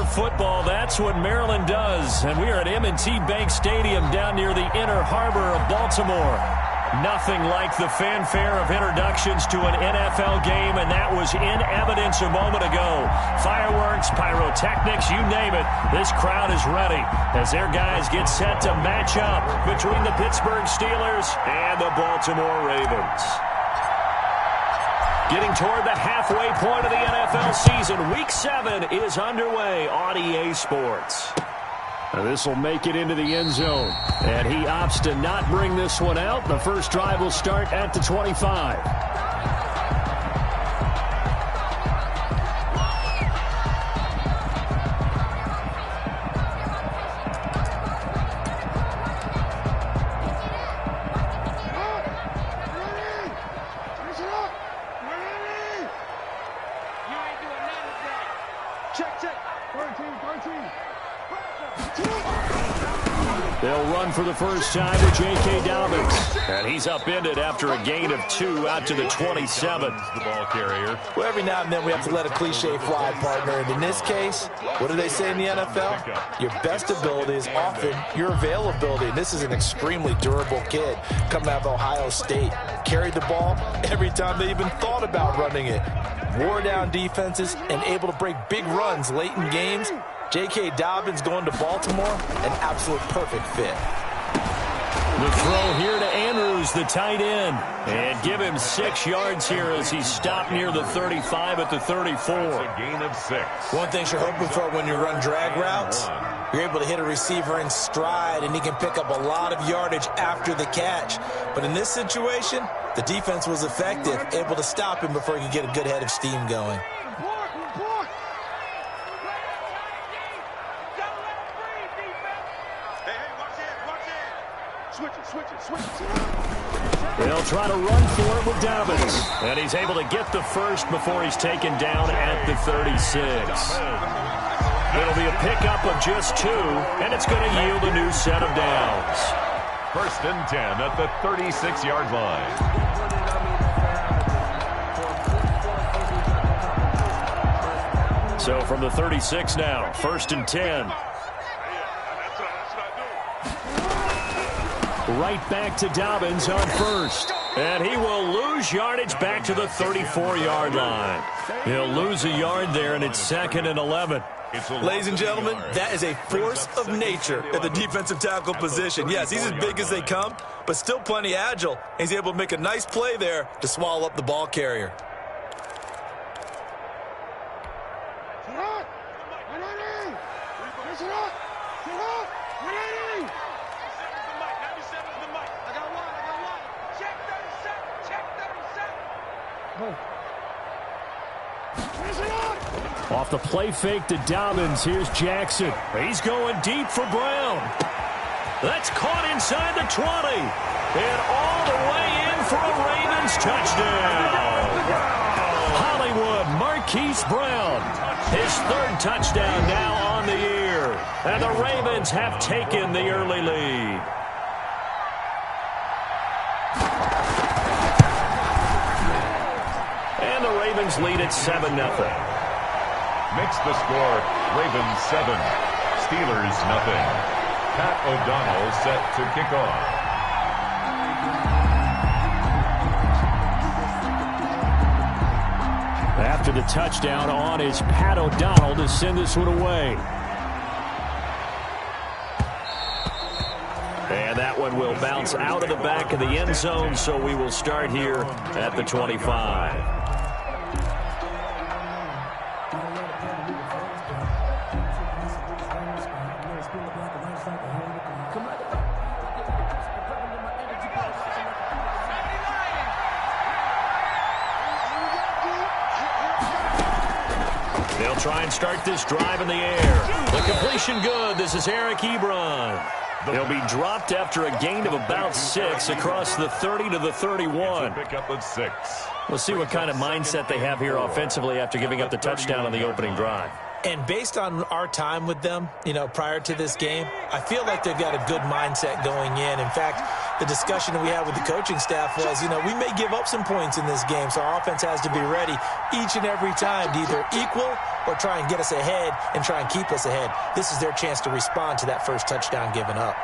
football, that's what Maryland does. And we are at M&T Bank Stadium down near the Inner Harbor of Baltimore. Nothing like the fanfare of introductions to an NFL game, and that was in evidence a moment ago. Fireworks, pyrotechnics, you name it. This crowd is ready as their guys get set to match up between the Pittsburgh Steelers and the Baltimore Ravens. Getting toward the halfway point of the NFL season, Week 7 is underway on EA Sports. This will make it into the end zone, and he opts to not bring this one out. The first drive will start at the 25. They'll run for the first time with J.K. Dobbins. And he's upended after a gain of 2 out to the 27. The ball carrier. Well, every now and then we have to let a cliche fly, partner. And in this case, what do they say in the NFL? Your best ability is often your availability. And this is an extremely durable kid coming out of Ohio State. Carried the ball every time they even thought about running it. Wore down defenses and able to break big runs late in games. J.K. Dobbins going to Baltimore, an absolute perfect fit. The throw here to Andrews, the tight end. And give him 6 yards here as he's stopped near the 35 at the 34. A gain of 6. One thing you're hoping for when you run drag routes, you're able to hit a receiver in stride, and he can pick up a lot of yardage after the catch. But in this situation, the defense was effective, able to stop him before he could get a good head of steam going. They'll try to run for it with Dobbins. And he's able to get the first before he's taken down at the 36. It'll be a pickup of just 2, and it's going to yield a new set of downs. 1st and 10 at the 36-yard line. So from the 36 now, 1st and 10. Right back to Dobbins on first. And he will lose yardage back to the 34-yard line. He'll lose a yard there, and it's 2nd and 11. Ladies and gentlemen, that is a force of nature at the defensive tackle position. Yes, he's as big as they come, but still plenty agile. He's able to make a nice play there to swallow up the ball carrier. Off the play fake to Dobbins. Here's Jackson. He's going deep for Brown. That's caught inside the 20. And all the way in for a Ravens touchdown. Hollywood Marquise Brown. His 3rd touchdown now on the year. And the Ravens have taken the early lead. And the Ravens lead at 7-0. Makes the score Ravens 7, Steelers 0. Pat O'Donnell set to kick off. After the touchdown on is Pat O'Donnell to send this one away. And that one will bounce out of the back of the end zone, so we will start here at the 25. They'll try and start this drive in the air. The completion good. This is Eric Ebron. They'll be dropped after a gain of about 6 across the 30 to the 31. Pick up of 6. We'll see what kind of mindset they have here offensively after giving up the touchdown on the opening drive. And based on our time with them, prior to this game, I feel like they've got a good mindset going in. In fact, the discussion that we had with the coaching staff was, we may give up some points in this game, so our offense has to be ready each and every time to either equal or try and get us ahead and try and keep us ahead. This is their chance to respond to that first touchdown given up.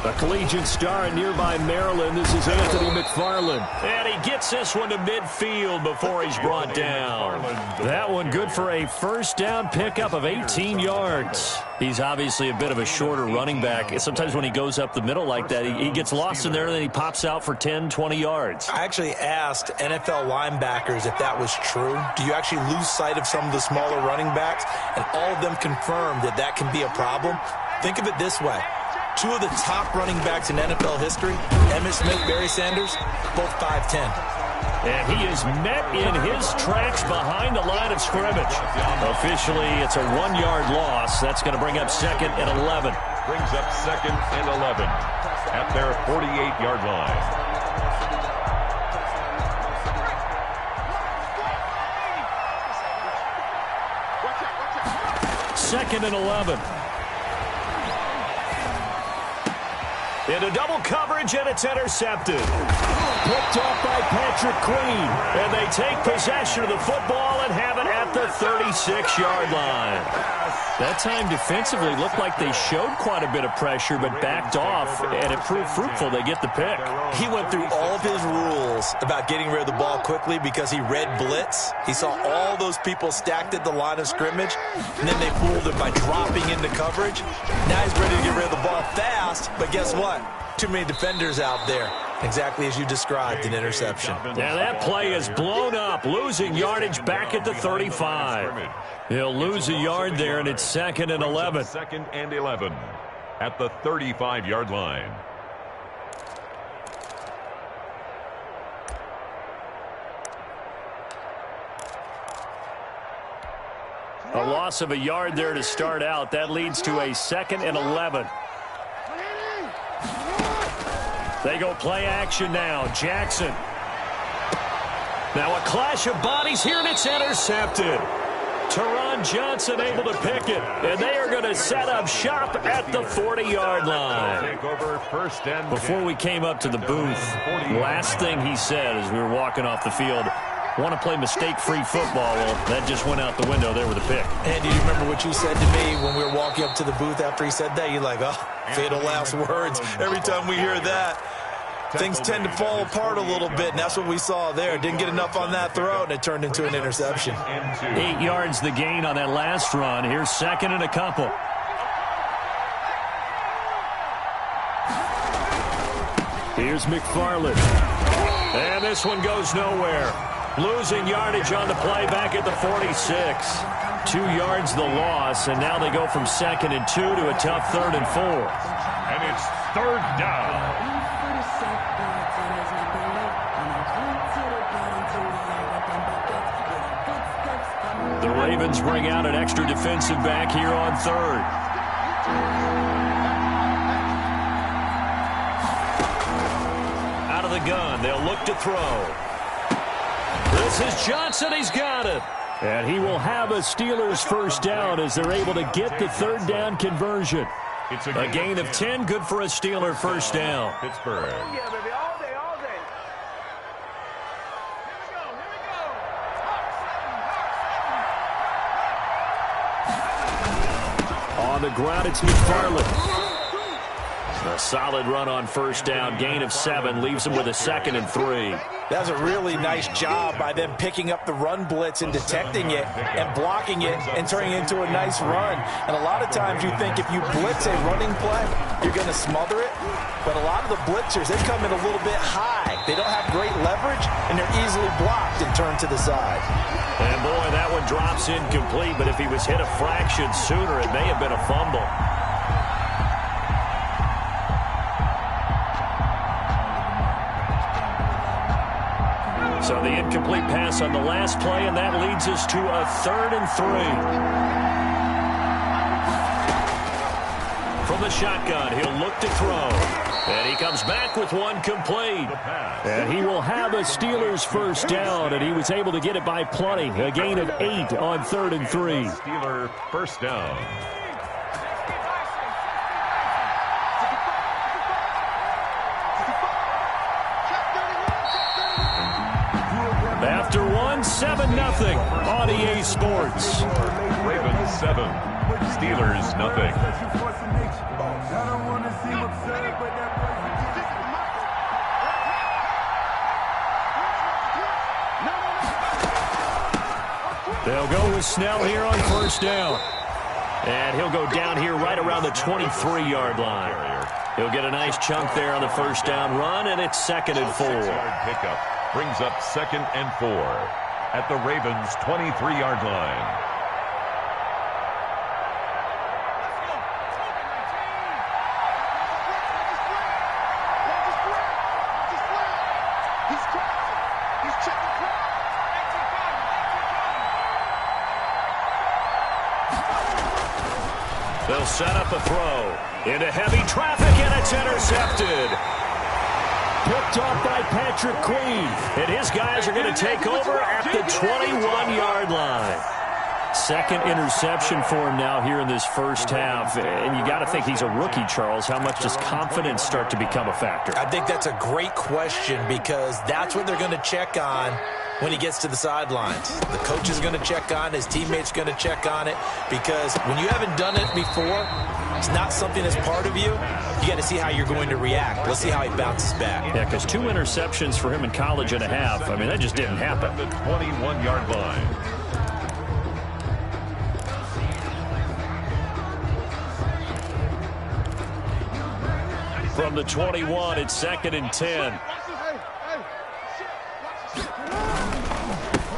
A collegiate star in nearby Maryland. This is Anthony McFarland. And he gets this one to midfield before he's brought down. That one good for a first down pickup of 18 yards. He's obviously a bit of a shorter running back. Sometimes when he goes up the middle like that, he gets lost in there, and then he pops out for 10, 20 yards. I actually asked NFL linebackers if that was true. Do you actually lose sight of some of the smaller running backs? And all of them confirmed that that can be a problem. Think of it this way. Two of the top running backs in NFL history, Emmitt Smith, Barry Sanders, both 5'10". And he is met in his tracks behind the line of scrimmage. Officially, it's a 1-yard loss. That's going to bring up second and 11. Brings up second and 11 at their 48-yard line. Second and 11. Into double coverage, and it's intercepted. Picked off by Patrick Queen. And they take possession of the football and have it at the 36-yard line. That time defensively looked like they showed quite a bit of pressure, but backed off, and it proved fruitful. They get the pick. He went through all of his rules about getting rid of the ball quickly because he read blitz. He saw all those people stacked at the line of scrimmage, and then they fooled him by dropping into coverage. Now he's ready to get rid of the ball fast, but guess what? Too many defenders out there. Exactly as you described, an interception. Now that play is blown up, losing yardage back at the 35. He'll lose a yard there, and it's second and 11. Second and 11 at the 35-yard line. A loss of a yard there to start out. That leads to a second and 11. They go play action now. Jackson. Now a clash of bodies here, and it's intercepted. Teron Johnson able to pick it, and they are going to set up shop at the 40-yard line. Before we came up to the booth, last thing he said as we were walking off the field, want to play mistake-free football. Well, that just went out the window there with a pick. And do you remember what you said to me when we were walking up to the booth after he said that? You're like, oh, fatal last words. Every time we hear that, things tend to fall apart a little bit, and that's what we saw there. Didn't get enough on that throw, and it turned into an interception. 8 yards the gain on that last run. Here's second and a couple. Here's McFarland. And this one goes nowhere. Losing yardage on the play back at the 46. 2 yards the loss, and now they go from second and 2 to a tough third and 4. And it's third down. The Ravens bring out an extra defensive back here on third. Out of the gun, they'll look to throw. This is Johnson. He's got it. And he will have a Steelers first down as they're able to get the third down conversion. A gain of 10, good for a Steeler first down. Pittsburgh. Oh, yeah, baby, all day, all day. Here we go, On the ground, it's McFarland. A solid run on first down. Gain of 7 leaves him with a second and 3. That's a really nice job by them picking up the run blitz and detecting it and blocking it and turning it into a nice run. And a lot of times you think if you blitz a running play, you're going to smother it. But a lot of the blitzers, they come in a little bit high. They don't have great leverage, and they're easily blocked and turned to the side. And, boy, that one drops incomplete. But if he was hit a fraction sooner, it may have been a fumble. So the incomplete pass on the last play, and that leads us to a third and 3. From from the shotgun. He'll look to throw. And he comes back with one complete. And he will have a Steelers first down, and he was able to get it by plenty. A gain of 8 on 3rd and 3. Steeler first down. After 7-0 on EA Sports. Ravens 7, Steelers nothing. They'll go with Snell here on first down. And he'll go down here right around the 23-yard line. He'll get a nice chunk there on the first down run, and it's 2nd and 4. Pickup brings up 2nd and 4 at the Ravens' 23-yard line. They'll set up a throw into heavy traffic, and it's intercepted. Picked off by Patrick Queen. And his guys are going to take over at the 21-yard line. 2nd interception for him now here in this first half. And you got to think he's a rookie, Charles. How much does confidence start to become a factor? I think that's a great question because that's what they're going to check on when he gets to the sidelines. The coach is going to check on, his teammates going to check on it, because when you haven't done it before, it's not something that's part of you. You got to see how you're going to react. Let's see how he bounces back. Yeah, because 2 interceptions for him in college and a half. I mean, that just didn't happen. The 21-yard line. From the 21, it's 2nd and 10.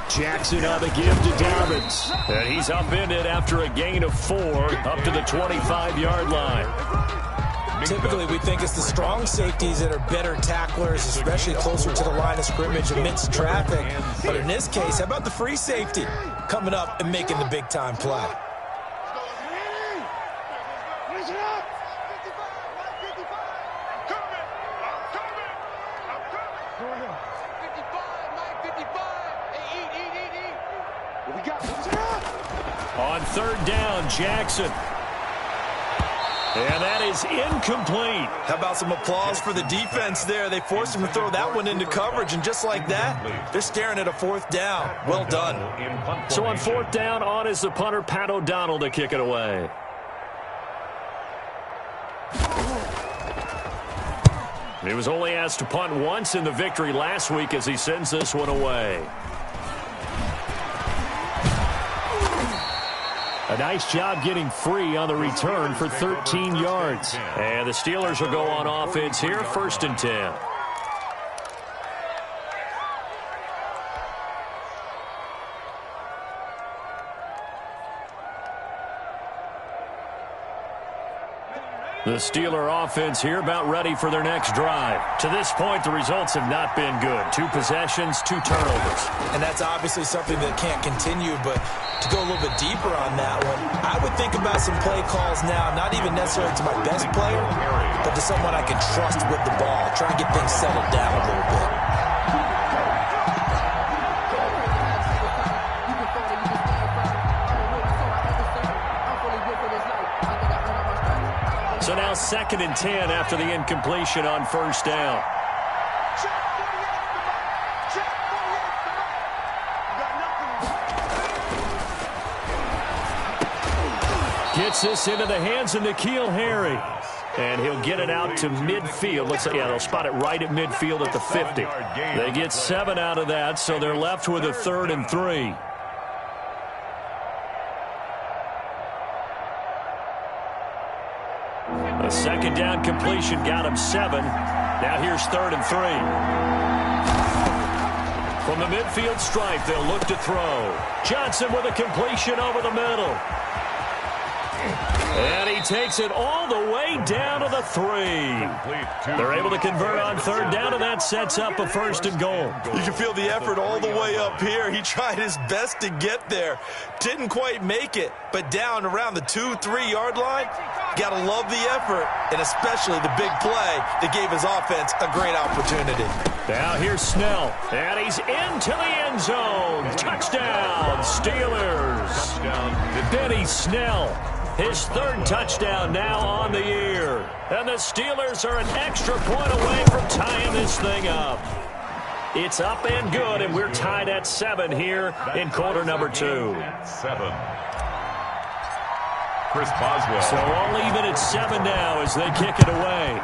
Jackson on the give to Dobbins. And he's upended after a gain of 4 up to the 25-yard line. Typically, we think it's the strong safeties that are better tacklers, especially closer to the line of scrimmage amidst traffic. But in this case, how about the free safety coming up and making the big-time play? On 3rd down, Jackson. And that is incomplete. How about some applause for the defense there? They forced him to throw that one into coverage, and just like that, they're staring at a 4th down. Well done. So on 4th down, on is the punter, Pat O'Donnell, to kick it away. He was only asked to punt once in the victory last week as he sends this one away. A nice job getting free on the return for 13 yards. And the Steelers will go on offense here, 1st and 10. The Steeler offense here about ready for their next drive. To this point, the results have not been good. 2 possessions, 2 turnovers. And that's obviously something that can't continue, but to go a little bit deeper on that one, I would think about some play calls now, not even necessarily to my best player, but to someone I can trust with the ball. Try and get things settled down a little bit. So now 2nd and 10 after the incompletion on 1st down. Gets this into the hands of N'Keal Harry. And he'll get it out to midfield. Looks like, yeah, they'll spot it right at midfield at the 50. They get 7 out of that, so they're left with a 3rd and 3. A 2nd down completion got him 7. Now here's 3rd and 3. From the midfield stripe, they'll look to throw. Johnson with a completion over the middle. And he takes it all the way down to the 3. They're able to convert on third down, and that sets up a 1st and goal. You can feel the effort all the way up here. He tried his best to get there. Didn't quite make it, but down around the 2-3 yard line, gotta love the effort, and especially the big play that gave his offense a great opportunity. Now here's Snell, and he's into the end zone. Touchdown, Steelers. Touchdown. Benny Snell, his 3rd touchdown now on the year. And the Steelers are an extra point away from tying this thing up. It's up and good, and we're tied at 7 here in quarter number 2. 7. Chris Boswell. So all even at 7 now as they kick it away.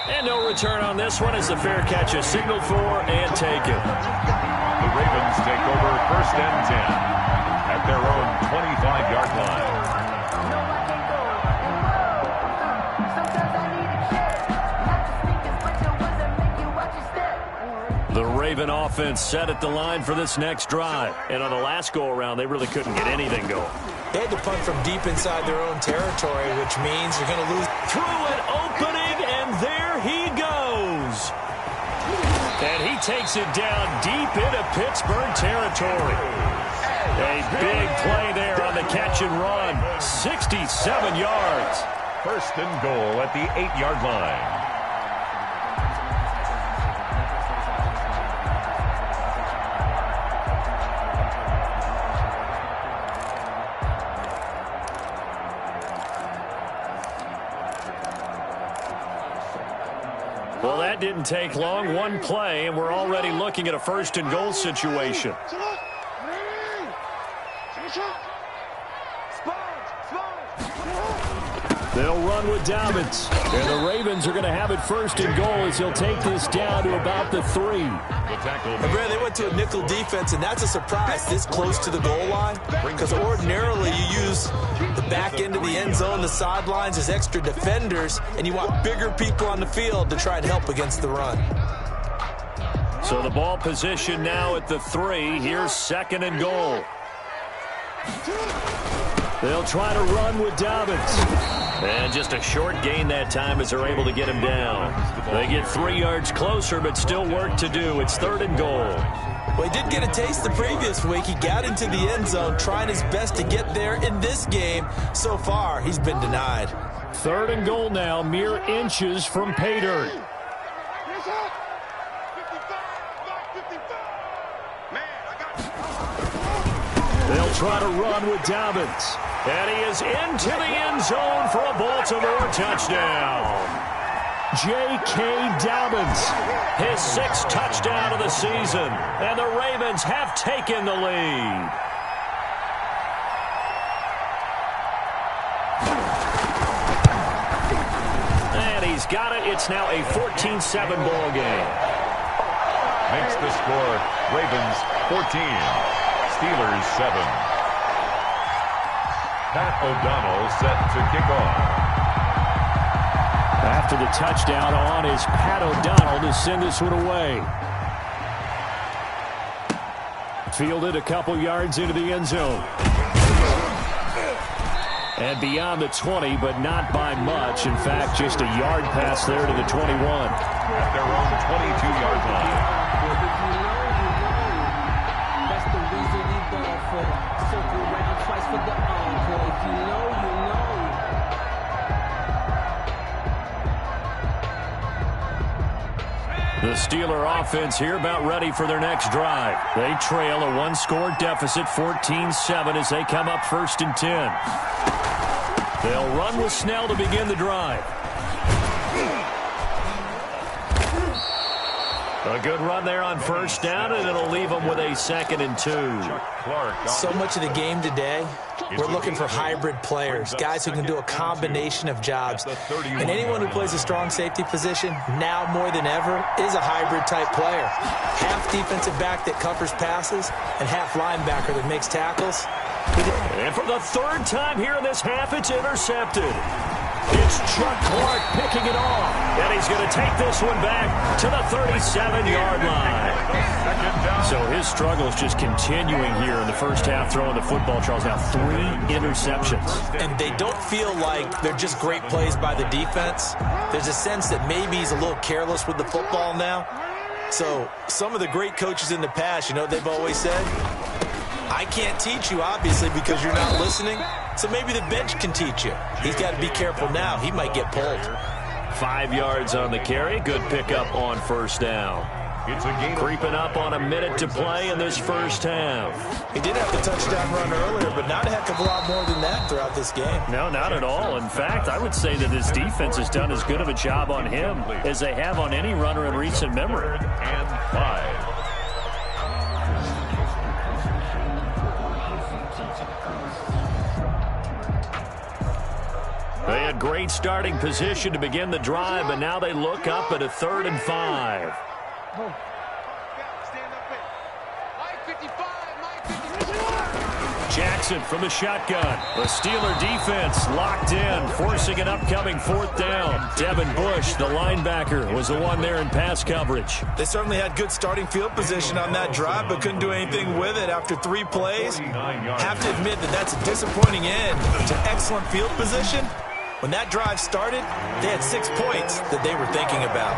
And no return on this one as the fair catch is signaled for and taken. The Ravens take over 1st and 10 at their own 25-yard line. The Raven offense set at the line for this next drive. And on the last go-around, they really couldn't get anything going. They had to punt from deep inside their own territory, which means you're going to lose. Through an opening, and there he goes. And he takes it down deep into Pittsburgh territory. A big play there on the catch and run. 67 yards. 1st and goal at the 8-yard line. Well, that didn't take long. One play, and we're already looking at a 1st and goal situation. They'll run with Dobbins. And the Ravens are going to have it 1st and goal as he'll take this down to about the 3. And Brad, they went to a nickel defense, and that's a surprise this close to the goal line, because ordinarily you use the back end of the end zone, the sidelines as extra defenders, and you want bigger people on the field to try and help against the run. So the ball position now at the 3. Here's 2nd and goal. They'll try to run with Dobbins. And just a short gain that time as they're able to get him down. They get 3 yards closer, but still work to do. It's 3rd and goal. Well, he did get a taste the previous week. He got into the end zone, trying his best to get there in this game. So far, he's been denied. 3rd and goal now, mere inches from pay dirt. They'll try to run with Dobbins. And he is into the end zone for a Baltimore touchdown. J.K. Dobbins, his 6th touchdown of the season. And the Ravens have taken the lead. And he's got it. It's now a 14-7 ball game. Makes the score Ravens 14, Steelers 7. Pat O'Donnell set to kick off. After the touchdown on is Pat O'Donnell to send this one away. Fielded a couple yards into the end zone. And beyond the 20, but not by much. In fact, just a yard pass there to the 21. At their own 22-yard line. That's the reason we ball for. Circle around twice for the encore. If you know, you know. The Steeler offense here about ready for their next drive. They trail a 1-score deficit, 14-7, as they come up 1st and 10. They'll run with Snell to begin the drive. A good run there on 1st down, and it'll leave them with a 2nd and 2. So much of the game today, we're looking for hybrid players, guys who can do a combination of jobs. And anyone who plays a strong safety position, now more than ever, is a hybrid-type player. Half defensive back that covers passes, and half linebacker that makes tackles. And for the 3rd time here in this half, it's intercepted. It's Chuck Clark picking it off. And he's going to take this one back to the 37-yard line. So his struggles just continuing here in the first half throwing the football, Charles. Now 3 interceptions. And they don't feel like they're just great plays by the defense. There's a sense that maybe he's a little careless with the football now. So some of the great coaches in the past, you know what they've always said? I can't teach you, obviously, because you're not listening. So maybe the bench can teach you. He's got to be careful now. He might get pulled. 5 yards on the carry. Good pickup on first down. Creeping up on a minute to play in this first half. He did have the touchdown run earlier, but not a heck of a lot more than that throughout this game. No, not at all. In fact, I would say that his defense has done as good of a job on him as they have on any runner in recent memory. And 5. They had great starting position to begin the drive, but now they look up at a 3rd and 5. Jackson from the shotgun. The Steeler defense locked in, forcing an upcoming 4th down. Devin Bush, the linebacker, was the one there in pass coverage. They certainly had good starting field position on that drive, but couldn't do anything with it after 3 plays. Have to admit that that's a disappointing end to excellent field position. When that drive started, they had 6 points that they were thinking about.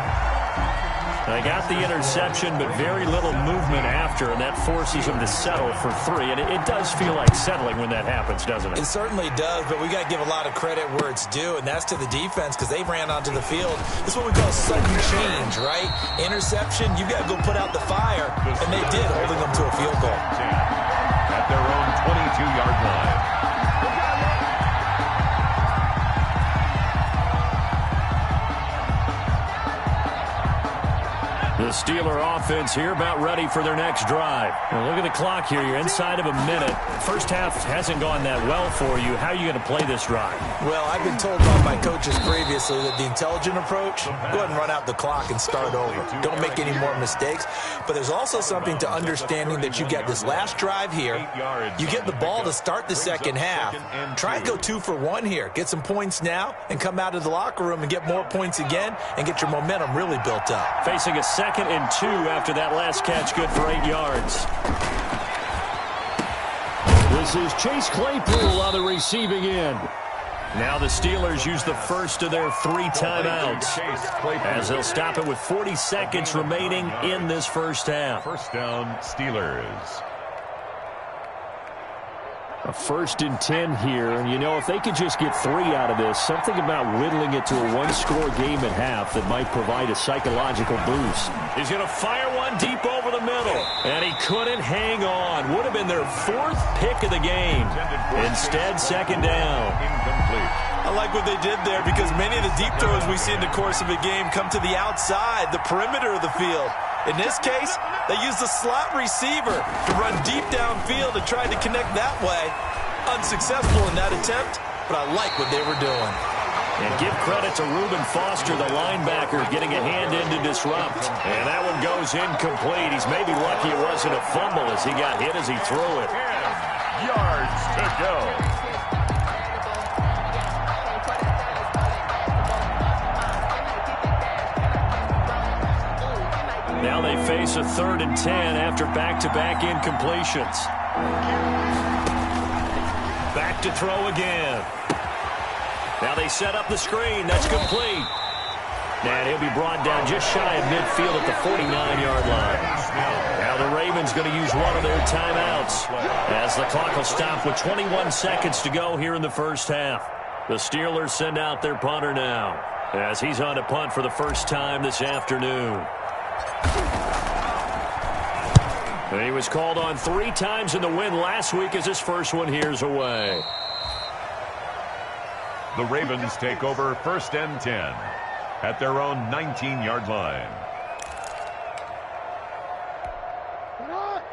They got the interception, but very little movement after, and that forces them to settle for 3. And it does feel like settling when that happens, doesn't it? It certainly does, but we got to give a lot of credit where it's due, and that's to the defense because they ran onto the field. This is what we call sudden change, right? Interception, you got to go put out the fire, and they did, holding them to a field goal. At their own 22-yard line. The Steeler offense here about ready for their next drive. Now look at the clock here. You're inside of a minute. First half hasn't gone that well for you. How are you going to play this drive? Well, I've been told by my coaches previously that the intelligent approach, go ahead and run out the clock and start over. Don't make any more mistakes. But there's also something to understanding that you get this last drive here. You get the ball to start the second half. Try and go 2 for 1 here. Get some points now and come out of the locker room and get more points again and get your momentum really built up. Facing a 2nd and 2 after that last catch, good for 8 yards. This is Chase Claypool on the receiving end. Now the Steelers use the first of their 3 timeouts as they'll stop it with 40 seconds remaining in this first half. First down, Steelers. A 1st and 10 here, and you know, if they could just get 3 out of this, something about whittling it to a 1-score game at half that might provide a psychological boost. He's going to fire one deep over the middle, and he couldn't hang on. Would have been their 4th pick of the game. Instead, 2nd down. Incomplete. I like what they did there because many of the deep throws we see in the course of a game come to the outside, the perimeter of the field. In this case, they used the slot receiver to run deep downfield and tried to connect that way. Unsuccessful in that attempt, but I like what they were doing. And give credit to Reuben Foster, the linebacker, getting a hand in to disrupt. And that one goes incomplete. He's maybe lucky it wasn't a fumble as he got hit as he threw it. 10 yards to go. Now they face a 3rd and 10 after back-to-back incompletions. Back to throw again. Now they set up the screen. That's complete. And he'll be brought down just shy of midfield at the 49-yard line. Now the Ravens going to use one of their timeouts as the clock will stop with 21 seconds to go here in the first half. The Steelers send out their punter now as he's on to punt for the first time this afternoon. And he was called on 3 times in the win last week as his first one here's away. The Ravens take over 1st and 10 at their own 19-yard line.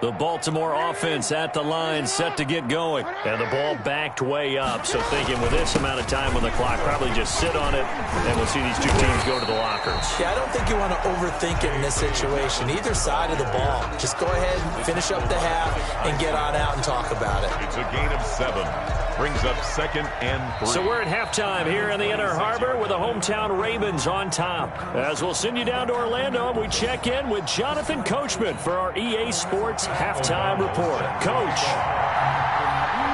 The Baltimore offense at the line, set to get going. And the ball backed way up. So thinking with this amount of time on the clock, probably just sit on it, and we'll see these 2 teams go to the lockers. Yeah, I don't think you want to overthink it in this situation. Either side of the ball. Just go ahead, finish up the half, and get on out and talk about it. It's a gain of 7. Brings up 2nd and 3. So we're at halftime here in the Inner Harbor with the hometown Ravens on top. As we'll send you down to Orlando, we check in with Jonathan Coachman for our EA Sports Halftime Report. Coach.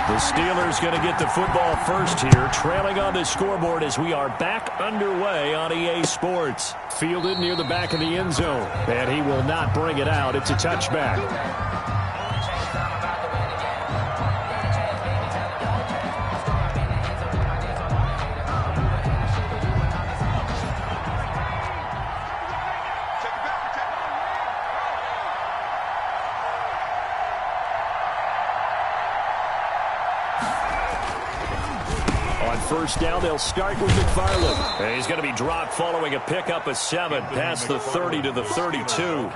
The Steelers going to get the football first here, trailing on the scoreboard as we are back underway on EA Sports. Fielded near the back of the end zone, and he will not bring it out. It's a touchback. First down, they'll start with McFarland. And he's going to be dropped following a pickup of 7 past the 30 to the 32.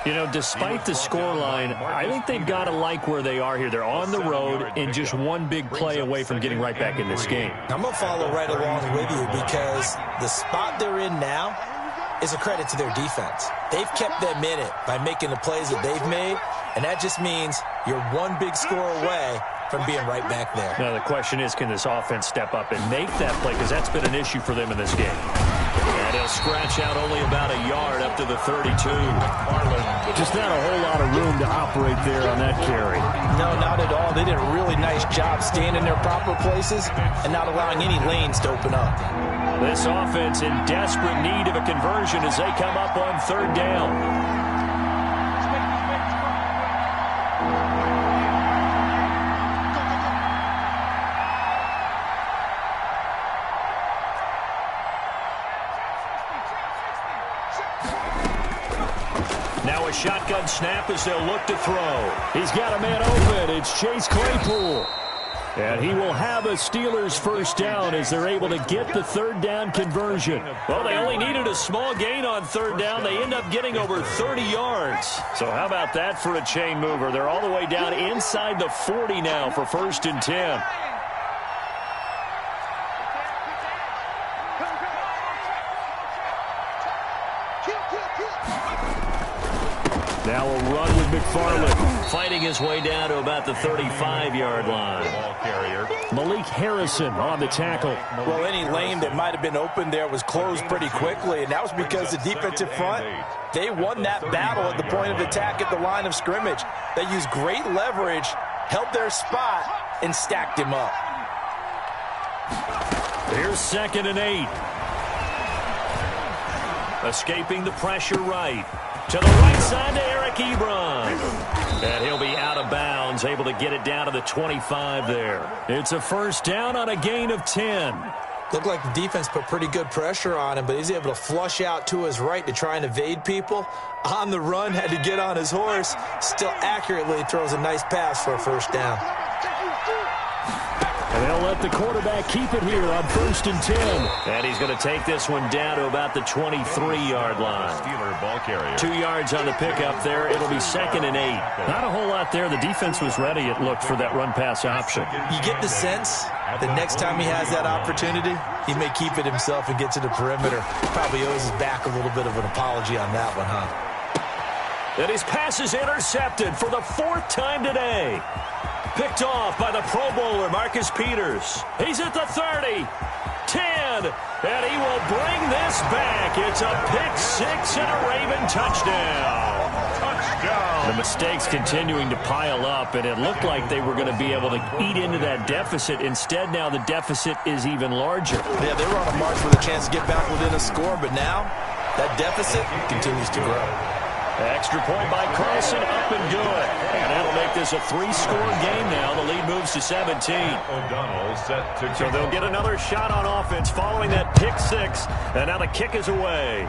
You know, despite the scoreline, I think they've got to like where they are here. They're on the road and just one big play away from getting right back in this game. I'm going to follow right along with you because the spot they're in now is a credit to their defense. They've kept them in it by making the plays that they've made, and that just means you're one big score away from being right back there. Now, the question is, can this offense step up and make that play? Because that's been an issue for them in this game. And he'll scratch out only about a yard up to the 32. Just not a whole lot of room to operate there on that carry. No, not at all. They did a really nice job staying in their proper places and not allowing any lanes to open up. This offense in desperate need of a conversion as they come up on 3rd down. Now a shotgun snap as they'll look to throw. He's got a man open. It's Chase Claypool. And he will have a Steelers first down as they're able to get the 3rd down conversion. Well, they only needed a small gain on 3rd down. They end up getting over 30 yards. So how about that for a chain mover? They're all the way down inside the 40 now for 1st and 10. Now a run with McFarland, fighting his way down to about the 35-yard line. Ball carrier. Malik Harrison on the tackle. Well, any lane that might have been open there was closed pretty quickly, and that was because the defensive front, they won that battle at the point of attack at the line of scrimmage. They used great leverage, held their spot, and stacked him up. Here's 2nd and 8. Escaping the pressure right. To the right side to Eric Ebron. And he'll be out of bounds, able to get it down to the 25 there. It's a first down on a gain of 10. Looked like the defense put pretty good pressure on him, but he's able to flush out to his right to try and evade people. On the run, had to get on his horse. Still accurately throws a nice pass for a first down. And they'll let the quarterback keep it here on 1st and 10. And he's going to take this one down to about the 23-yard line. Steeler ball carrier. 2 yards on the pickup there. It'll be 2nd and 8. Not a whole lot there. The defense was ready, it looked, for that run-pass option. You get the sense that next time he has that opportunity, he may keep it himself and get to the perimeter. Probably owes his back a little bit of an apology on that one, huh? And his pass is intercepted for the 4th time today. Picked off by the Pro Bowler, Marcus Peters. He's at the 30, 10, and he will bring this back. It's a pick 6 and a Raven touchdown. Touchdown. The mistakes continuing to pile up, and it looked like they were going to be able to eat into that deficit. Instead, now the deficit is even larger. Yeah, they were on a march with a chance to get back within a score, but now that deficit continues to grow. Extra point by Carlson, up and good. And that'll make this a 3-score game now. The lead moves to 17. O'Donnell set to So they'll get another shot on offense following that pick 6. And now the kick is away.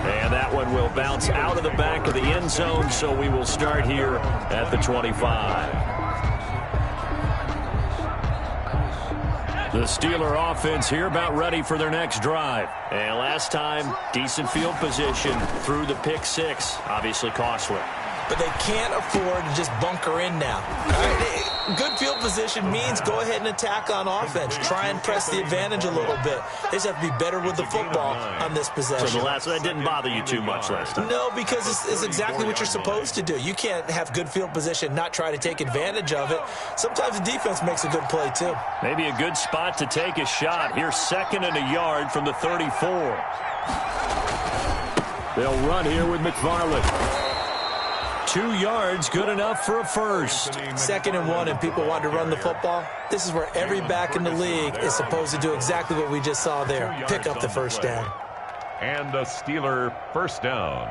And that one will bounce out of the back of the end zone, so we will start here at the 25. The Steeler offense here about ready for their next drive. And last time, decent field position through the pick 6. Obviously costly. but they can't afford to just bunker in now. All right? Good field position means go ahead and attack on offense. Try and press the advantage a little bit. They just have to be better with the football on this possession. So that didn't bother you too much last time? No, because it's exactly what you're supposed to do. You can't have good field position, not try to take advantage of it. Sometimes the defense makes a good play, too. Maybe a good spot to take a shot. Here's 2nd and a yard from the 34. They'll run here with McFarland. 2 yards, good enough for a first. 2nd and 1, and people want to run the football. This is where every back in the league is supposed to do exactly what we just saw there. Pick up the first down. And a Steeler first down.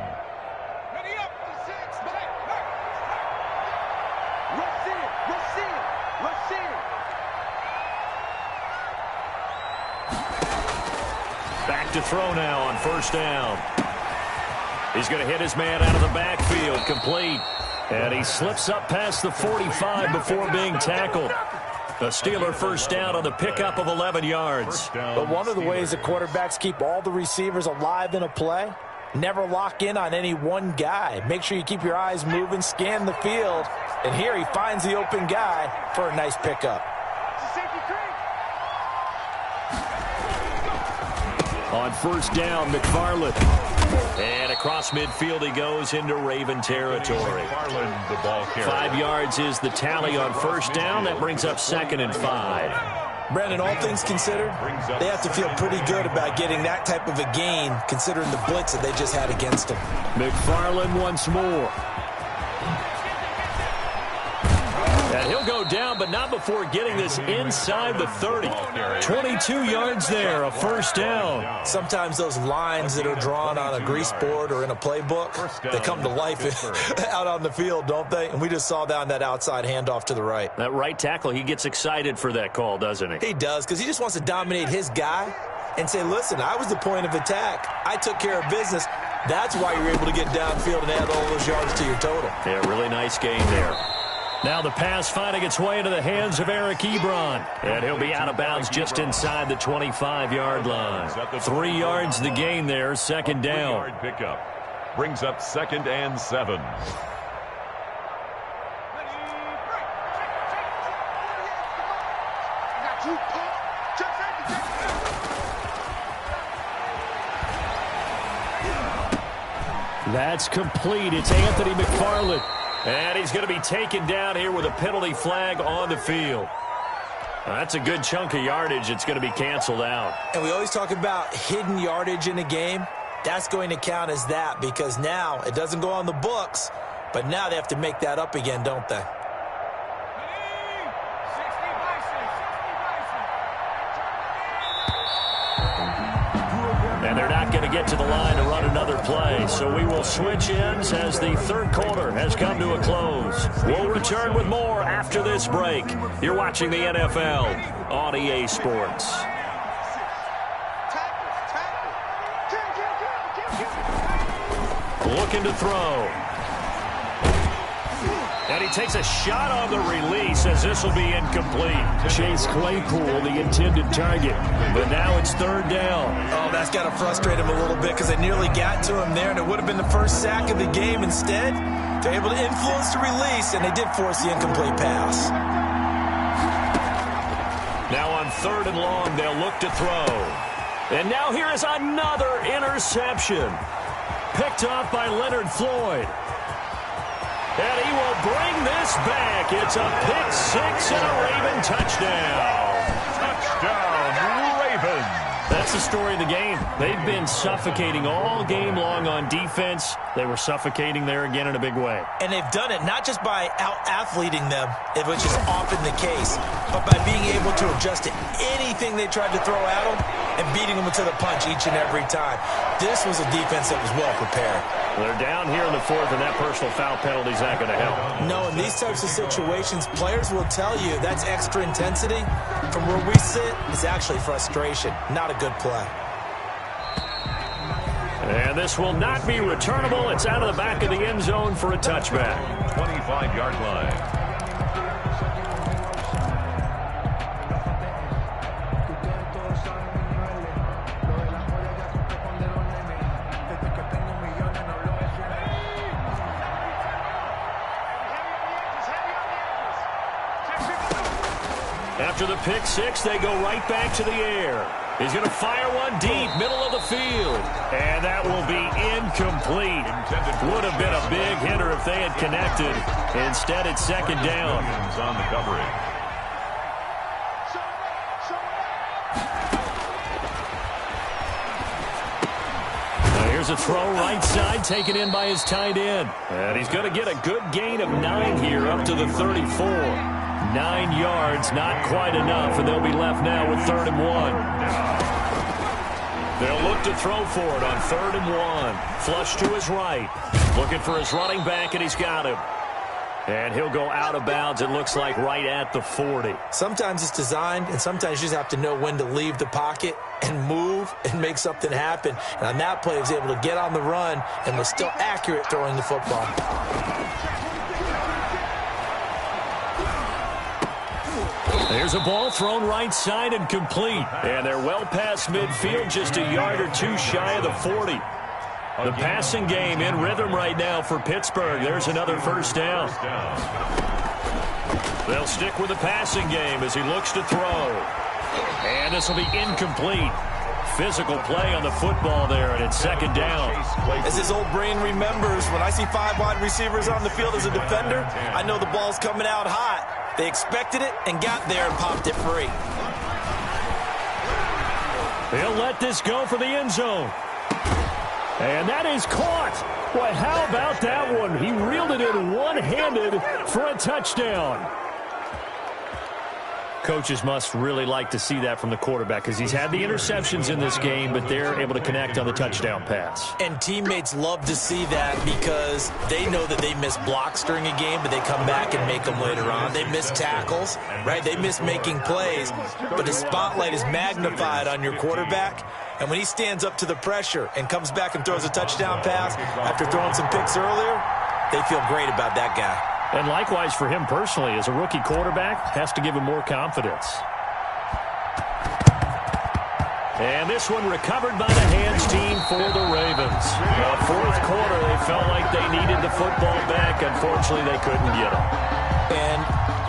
Ready up to 6, Mike. Rush in. Back to throw now on first down. He's going to hit his man out of the backfield, complete. And he slips up past the 45 before being tackled. A Steeler first down on the pickup of 11 yards. But one of the ways that quarterbacks keep all the receivers alive in a play, never lock in on any one guy. Make sure you keep your eyes moving, scan the field. And here he finds the open guy for a nice pickup. On first down, McFarland. And across midfield he goes into Raven territory. 5 yards is the tally on first down. That brings up 2nd and 5. Brandon, all things considered, they have to feel pretty good about getting that type of a gain, considering the blitz that they just had against them. McFarland once more. And he'll go down, but not before getting this inside the 30. 22 yards there, a first down. Sometimes those lines that are drawn on a grease board or in a playbook, they come to life out on the field, don't they? And we just saw down that outside handoff to the right. That right tackle, he gets excited for that call, doesn't he? He does, because he just wants to dominate his guy and say, listen, I was the point of attack. I took care of business. That's why you're able to get downfield and add all those yards to your total. Yeah, really nice game there. Now the pass finding its way into the hands of Eric Ebron. And he'll be out of bounds just inside the 25-yard line. 3 yards the gain there, 2nd down. 3-yard pickup. Brings up 2nd and 7. That's complete. It's Anthony McFarland. And he's going to be taken down here with a penalty flag on the field. That's a good chunk of yardage. It's going to be canceled out. And we always talk about hidden yardage in a game. That's going to count as that because now it doesn't go on the books, but now they have to make that up again, don't they? And they're not going to get to the line to run another play. So we will switch ends as the third quarter has come to a close. We'll return with more after this break. You're watching the NFL on EA Sports. Looking to throw. And he takes a shot on the release as this will be incomplete. Chase Claypool, the intended target. But now it's 3rd down. Oh, that's got to frustrate him a little bit because they nearly got to him there, and it would have been the first sack of the game. Instead, they're able to influence the release, and they did force the incomplete pass. Now on 3rd and long, they'll look to throw. And now here is another interception. Picked off by Leonard Floyd. And he will bring this back. It's a pick 6 and a Raven touchdown. Touchdown, Ravens. That's the story of the game. They've been suffocating all game long on defense. They were suffocating there again in a big way. And they've done it not just by out-athleting them, which is often the case, but by being able to adjust to anything they tried to throw at them and beating them to the punch each and every time. This was a defense that was well prepared. They're down here in the 4th, and that personal foul penalty is not going to help. No, in these types of situations, players will tell you that's extra intensity. From where we sit, it's actually frustration, not a good play. And this will not be returnable. It's out of the back of the end zone for a touchback. 25-yard line. After the pick six, they go right back to the air. He's going to fire one deep, middle of the field. And that will be incomplete. Would have been a big hitter if they had connected. Instead, it's second down. On the coverage. Here's a throw right side, taken in by his tight end. And he's going to get a good gain of 9 here up to the 34. 9 yards, not quite enough, and they'll be left now with 3rd and 1. They'll look to throw for it on 3rd and 1. Flush to his right. Looking for his running back, and he's got him. And he'll go out of bounds, it looks like, right at the 40. Sometimes it's designed, and sometimes you just have to know when to leave the pocket and move and make something happen. And on that play, he was able to get on the run and was still accurate throwing the football. There's a ball thrown right side and complete. And they're well past midfield, just a yard or two shy of the 40. The passing game in rhythm right now for Pittsburgh. There's another first down. They'll stick with the passing game as he looks to throw. And this will be incomplete. Physical play on the football there, and it's second down. As his old brain remembers, when I see 5 wide receivers on the field as a defender, I know the ball's coming out hot. They expected it and got there and popped it free. They'll let this go for the end zone. And that is caught. Boy, how about that one? He reeled it in one-handed for a touchdown. Coaches must really like to see that from the quarterback because he's had the interceptions in this game, but they're able to connect on the touchdown pass. And teammates love to see that because they know that they miss blocks during a game, but they come back and make them later on. They miss tackles, right? They miss making plays, but the spotlight is magnified on your quarterback. And when he stands up to the pressure and comes back and throws a touchdown pass after throwing some picks earlier, they feel great about that guy. And likewise for him personally, as a rookie quarterback, has to give him more confidence. And this one recovered by the hands team for the Ravens. Fourth quarter, they felt like they needed the football back. Unfortunately, they couldn't get it. And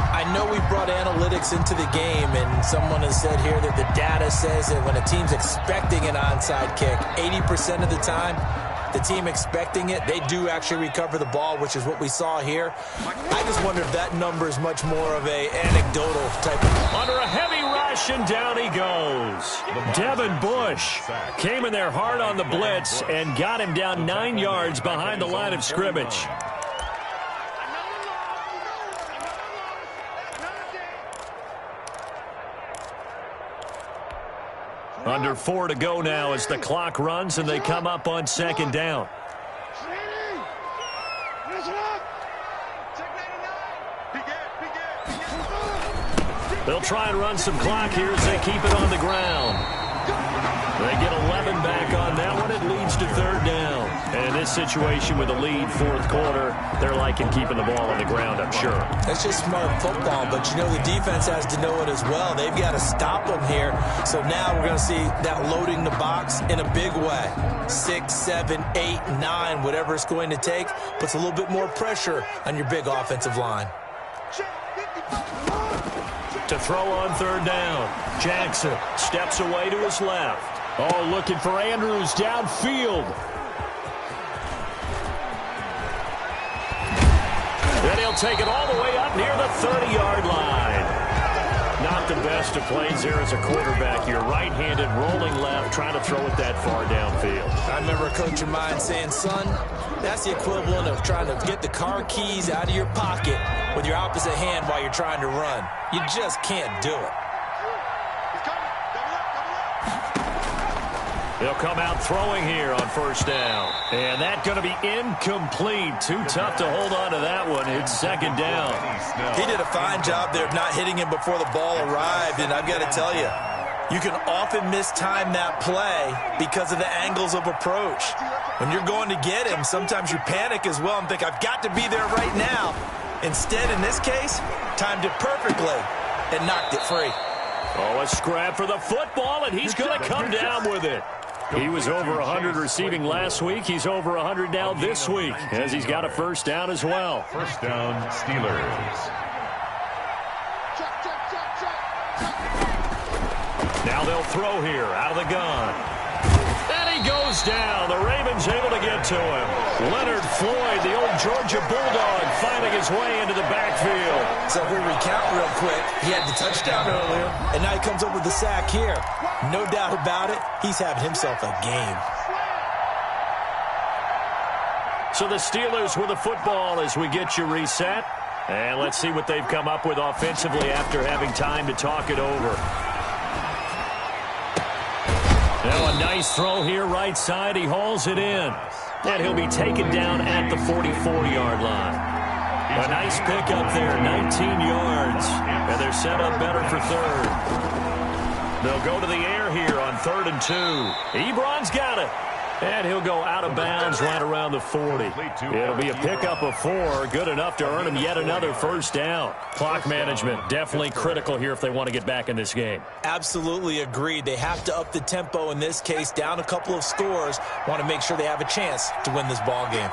I know we brought analytics into the game, and someone has said here that the data says that when a team's expecting an onside kick, 80% of the time, the team expecting it, they do actually recover the ball, which is what we saw here. I just wonder if that number is much more of a anecdotal type of... Under a heavy rush, and down he goes. Devin Bush came in there hard on the blitz and got him down 9 yards behind the line of scrimmage. Under 4 to go now as the clock runs and they come up on second down. They'll try and run some clock here as they keep it on the ground. They get 11 back on that one. It leads to third down. And in this situation with a lead fourth quarter, they're liking keeping the ball on the ground, I'm sure. That's just smart football, but you know the defense has to know it as well. They've got to stop them here. So now we're going to see that loading the box in a big way. 6, 7, 8, 9, whatever it's going to take, puts a little bit more pressure on your big offensive line. To throw on third down, Jackson steps away to his left. Oh, looking for Andrews downfield. Then he'll take it all the way up near the 30-yard line. Not the best of plays there as a quarterback. You're right-handed, rolling left, trying to throw it that far downfield. I remember a coach of mine saying, son, that's the equivalent of trying to get the car keys out of your pocket with your opposite hand while you're trying to run. You just can't do it. They'll come out throwing here on first down. And that's going to be incomplete. Too tough to hold on to that one. It's second down. He did a fine job there of not hitting him before the ball arrived. And I've got to tell you, you can often mistime that play because of the angles of approach. When you're going to get him, sometimes you panic as well and think, I've got to be there right now. Instead, in this case, timed it perfectly and knocked it free. Oh, a scrap for the football, and he's going to come down with it. He was over 100 receiving last week. He's over 100 now this week as he's got a first down as well. First down, Steelers. throw here out of the gun. And he goes down. The Ravens able to get to him. Leonard Floyd, the old Georgia Bulldog, finding his way into the backfield. So if we recount real quick, he had the touchdown earlier, and now he comes up with the sack here. No doubt about it, he's having himself a game. So the Steelers with the football as we get you reset. And let's see what they've come up with offensively after having time to talk it over. Now a nice throw here right side. He hauls it in. And he'll be taken down at the 44-yard line. A nice pickup there, 19 yards. And they're set up better for third. They'll go to the air here on 3rd and 2. Ebron's got it. And he'll go out of bounds right around the 40. It'll be a pickup of 4, good enough to earn him yet another first down. Clock management definitely critical here if they want to get back in this game. Absolutely agreed. They have to up the tempo in this case, down a couple of scores. Want to make sure they have a chance to win this ball game.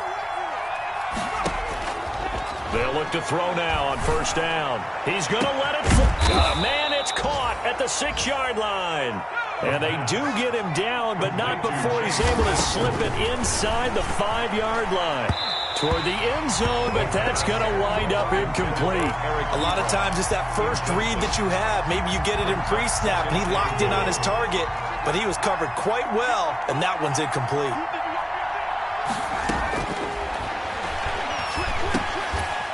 They'll look to throw now on first down. He's going to let it fly. Man, it's caught at the 6-yard line. And they do get him down, but not before he's able to slip it inside the 5-yard line. Toward the end zone, but that's going to wind up incomplete. A lot of times it's that first read that you have. Maybe you get it in pre-snap, and he locked in on his target, but he was covered quite well, and that one's incomplete.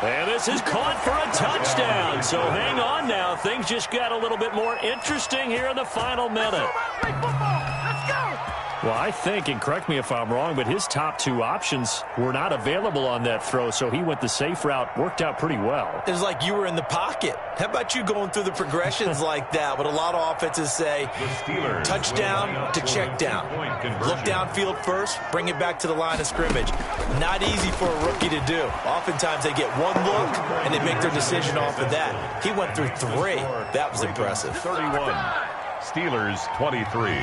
And this is caught for a touchdown. So hang on now. Things just got a little bit more interesting here in the final minute. Well, I think, and correct me if I'm wrong, but his top 2 options were not available on that throw, so he went the safe route. Worked out pretty well. It was like you were in the pocket. How about you going through the progressions like that? What a lot of offenses say, touchdown to check down. Look downfield first, bring it back to the line of scrimmage. Not easy for a rookie to do. Oftentimes they get one look, and they make their decision off of that. He went through 3. That was impressive. 31, Steelers 23.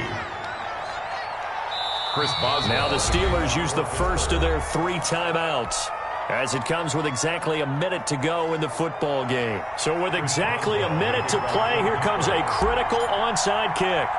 Chris Boswell. Now the Steelers use the first of their 3 timeouts as it comes with exactly a minute to go in the football game. So with exactly a minute to play, here comes a critical onside kick.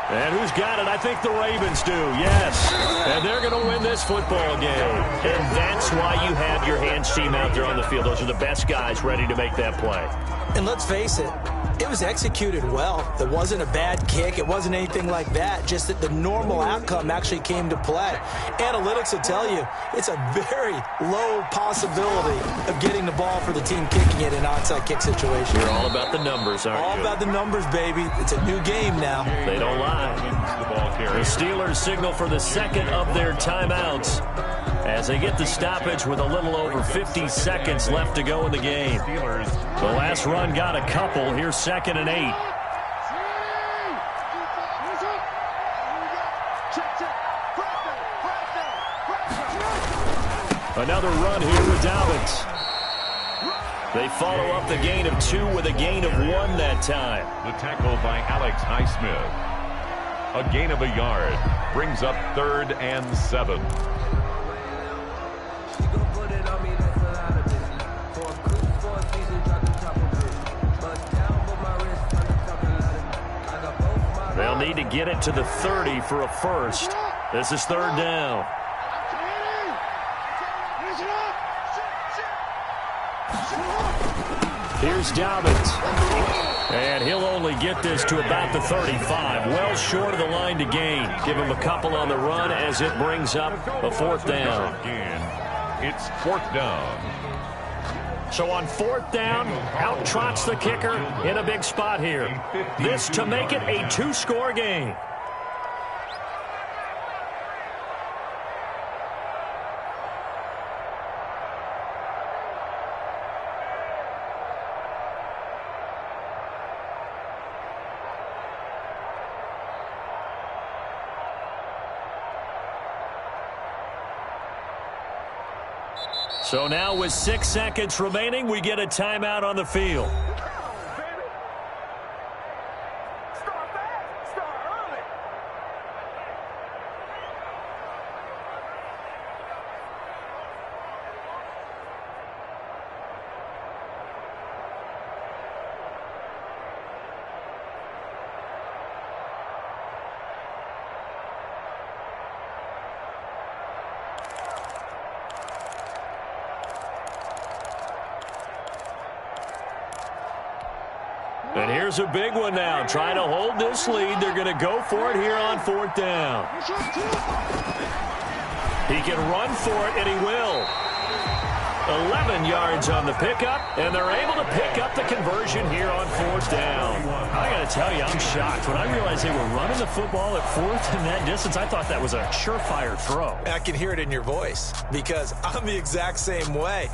And who's got it? I think the Ravens do, yes. And they're going to win this football game. And that's why you have your hands team out there on the field. Those are the best guys ready to make that play. And let's face it, it was executed well. It wasn't a bad kick. It wasn't anything like that. Just that the normal outcome actually came to play. Analytics will tell you it's a very low possibility of getting the ball for the team kicking it in an onside kick situation. You're all about the numbers, aren't you? All about the numbers, baby. It's a new game now. They don't lie. The Steelers signal for the second of their timeouts as they get the stoppage with a little over 50 seconds left to go in the game. The last run got a couple. Here's 2nd and 8. Another run here with Dobbins. They follow up the gain of 2 with a gain of 1 that time. The tackle by Alex Highsmith. A gain of a yard brings up 3rd and 7. They'll need to get it to the 30 for a first. This is 3rd down. Here's Dobbins. And he'll only get this to about the 35. Well short of the line to gain. Give him a couple on the run as it brings up a 4th down. It's 4th down. So on 4th down, out trots the kicker in a big spot here. This to make it a 2-score game. So now with 6 seconds remaining, we get a timeout on the field. And here's a big one now. Trying to hold this lead. They're going to go for it here on 4th down. He can run for it, and he will. 11 yards on the pickup, and they're able to pick up the conversion here on 4th down. I got to tell you, I'm shocked. When I realized they were running the football at 4th in that distance, I thought that was a surefire throw. I can hear it in your voice because I'm the exact same way.